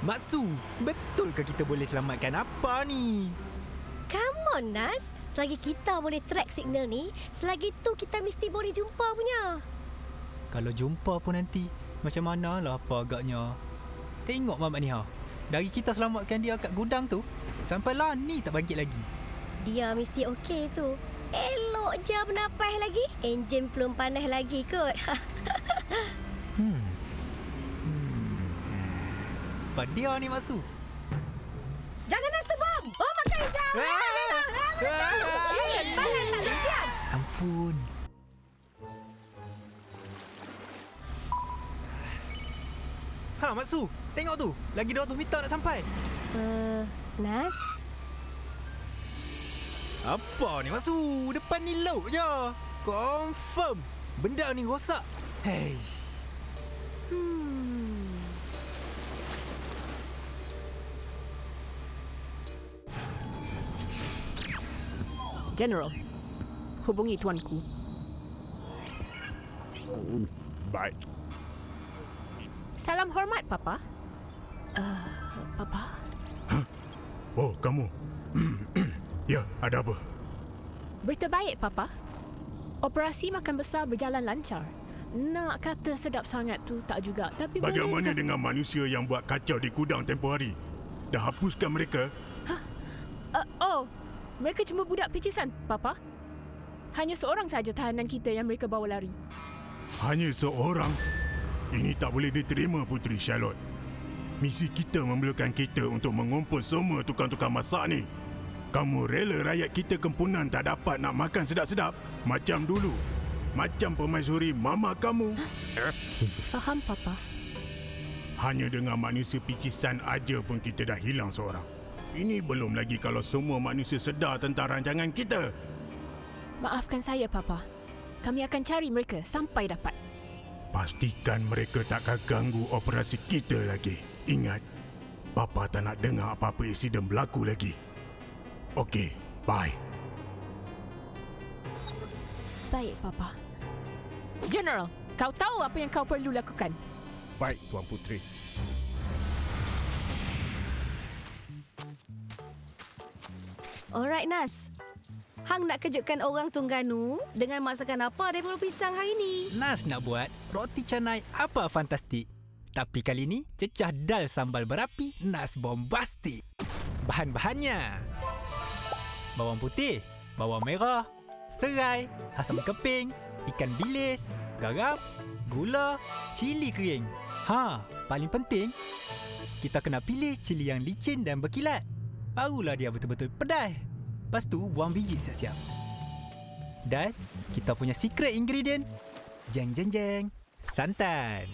Mak Su, betul ke kita boleh selamatkan apa ni? Come on, Nas. Selagi kita boleh track signal ni, selagi tu kita mesti boleh jumpa punya. Kalau jumpa pun nanti, macam manalah apa agaknya. Tengok Mamat ni ha. Dari kita selamatkan dia kat gudang tu, sampailah ni tak bangkit lagi. Dia mesti okey tu. Elok je bernapas lagi. Enjin belum panas lagi kot. Apa dia ni Mak Su? Jangan Nas tu bom. Oh, makan hijau. Tangan tak diam. Ampun. Ha, Mak Su, tengok tu. Lagi 200 meter nak sampai. Nas? Apa ni Mak Su? Depan ni laut je. Confirm. Benda ni rosak. Hei. General, hubungi tuanku. Baik. Salam hormat, Papa. Papa? Oh, kamu. Ya, ada apa? Berita baik, Papa. Operasi makan besar berjalan lancar. Nak kata sedap sangat tu tak juga, tapi Bagaimana boleh... dengan manusia yang buat kacau di gudang tempoh hari? Dah hapuskan mereka? Mereka cuma budak picisan, Papa. Hanya seorang saja tahanan kita yang mereka bawa lari. Hanya seorang? Ini tak boleh diterima, Puteri Charlotte. Misi kita memerlukan kita untuk mengumpul semua tukang-tukang masak ni. Kamu rela rakyat kita kempunan tak dapat nak makan sedap-sedap? Macam dulu. Macam permaisuri mama kamu. Faham, Papa. Hanya dengan manusia picisan aja pun kita dah hilang seorang. Ini belum lagi kalau semua manusia sedar tentang rancangan kita. Maafkan saya, Papa. Kami akan cari mereka sampai dapat. Pastikan mereka takkan ganggu operasi kita lagi. Ingat, Papa tak nak dengar apa-apa insiden berlaku lagi. Okey, bye. Baik, Papa. General, kau tahu apa yang kau perlu lakukan? Baik, Tuan Puteri. Alright, Nas. Hang nak kejutkan orang Terengganu dengan masakan apa dari Pulau Pisang hari ni? Nas nak buat roti canai apa fantastik. Tapi kali ni cecah dal sambal berapi Nas bombastik. Bahan-bahannya: bawang putih, bawang merah, serai, asam keping, ikan bilis, garam, gula, cili kering. Paling penting, kita kena pilih cili yang licin dan berkilat. Barulah dia betul-betul pedas. Lepas tu buang biji siap-siap. Dan kita punya secret ingredient, jeng-jeng-jeng, santan.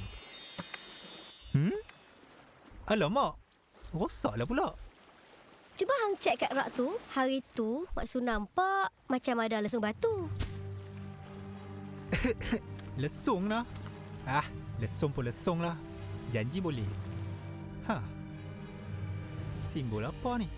Alamak, rosaklah pula. Cuba hang cek kat rak tu. Hari tu Mak Su nampak macam ada lesung batu. Lesung lah. Lesung pun lesung lah. Janji boleh. Simbol apa ni?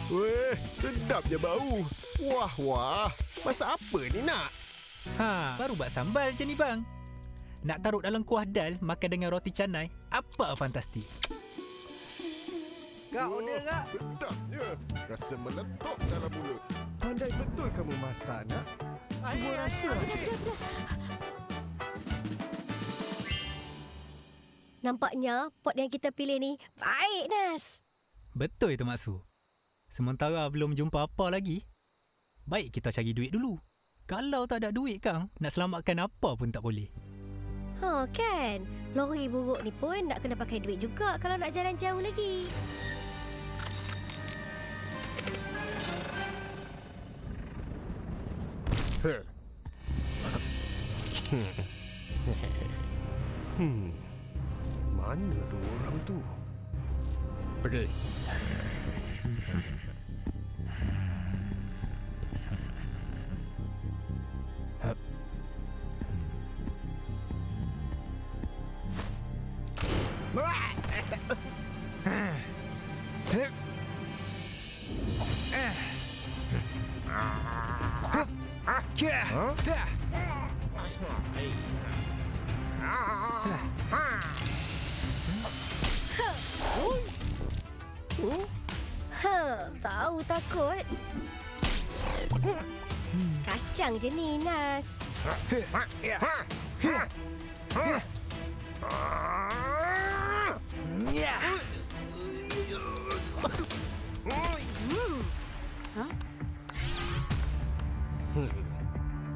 Weh, sedap je bau. Wah. Masak apa ni nak? Baru buat sambal je ni bang. Nak taruh dalam kuah dal makan dengan roti canai, apa fantastik. Kak, order kak. Sedapnya. Rasa meletup dalam mulut. Pandai betul kamu masak, nak. Semua rasa. Nampaknya pot yang kita pilih ni baik, Nas. Betul itu Mak Su. Sementara belum jumpa apa lagi, baik kita cari duit dulu. Kalau tak ada duit kang, nak selamatkan apa pun tak boleh. Kan? Lori buruk ni pun nak kena pakai duit juga kalau nak jalan jauh lagi. Mana dua orang tu? Pergi. Ha? Tahu takut. Kacang je ni, Nas.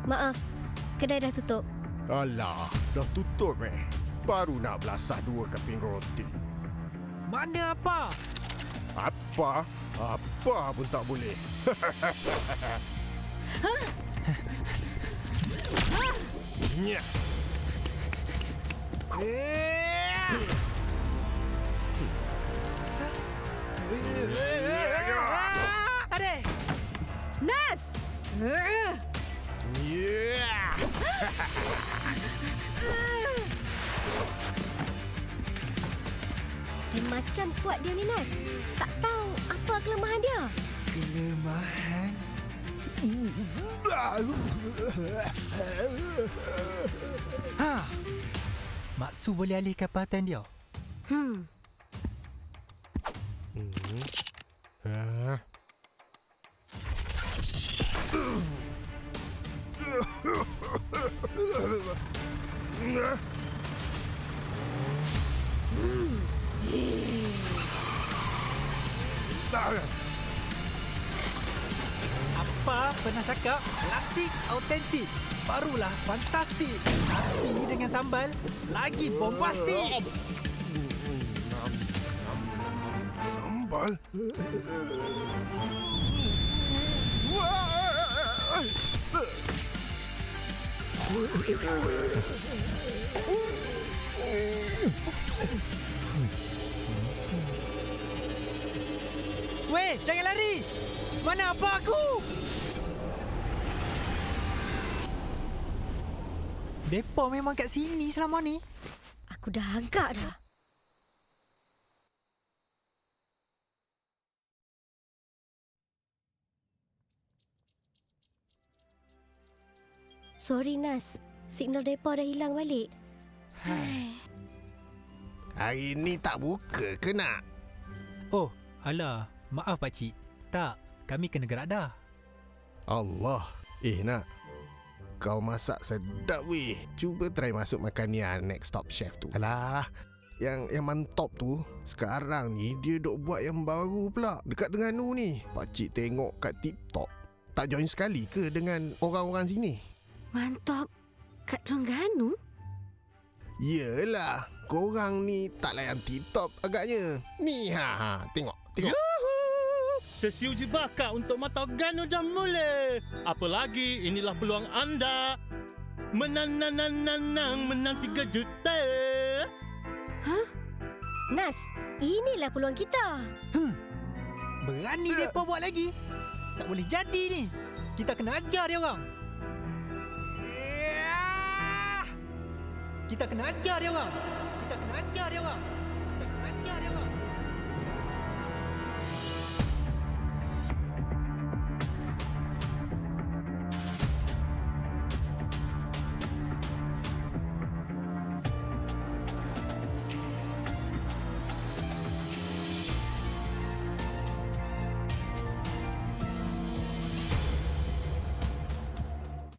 Maaf, kedai dah tutup. Alah, dah tutup Baru nak belasah 2 keping roti. Mana apa? Apa? Apa pun tak boleh. Nyah. Adik! Nas! Yeah. Macam kuat dia ni, Nas. Tak tahu apa kelemahan dia. Kelemahan? Mak Su boleh alihkan perhatian dia. Apa pernah cakap? Klasik, autentik. Barulah fantastik. Tapi dengan sambal, lagi bombastik. Sambal? Weh, jangan lari. Mana apa aku? Depa memang kat sini selama ni. Aku dah agak dah. Sorry, Nas. Signal depa dah hilang balik. Hari ni tak buka ke nak? Oh, alah. Maaf pakcik. Tak, kami kena gerak dah. Allah. Nak. Kau masak sedap weh. Cuba try masuk makan ni Next Top Chef tu. Alah. Yang mantap tu, sekarang ni dia dok buat yang baru pula. Dekat Terengganu ni. Pakcik tengok kat TikTok. Tak join sekali ke dengan orang-orang sini? Mantap. Kat Terengganu? Yelah. Korang ni tak layan TikTok agaknya. Ni tengok. Sesi uji bakat untuk mata Terengganu dah mula. Apa lagi, inilah peluang anda. Menang 3 juta. Nas, inilah peluang kita. Berani depa buat lagi. Tak boleh jadi ni. Kita kena ajar dia orang. Kita kena ajar dia orang. Kita kena ajar dia orang. Kita kena ajar dia orang.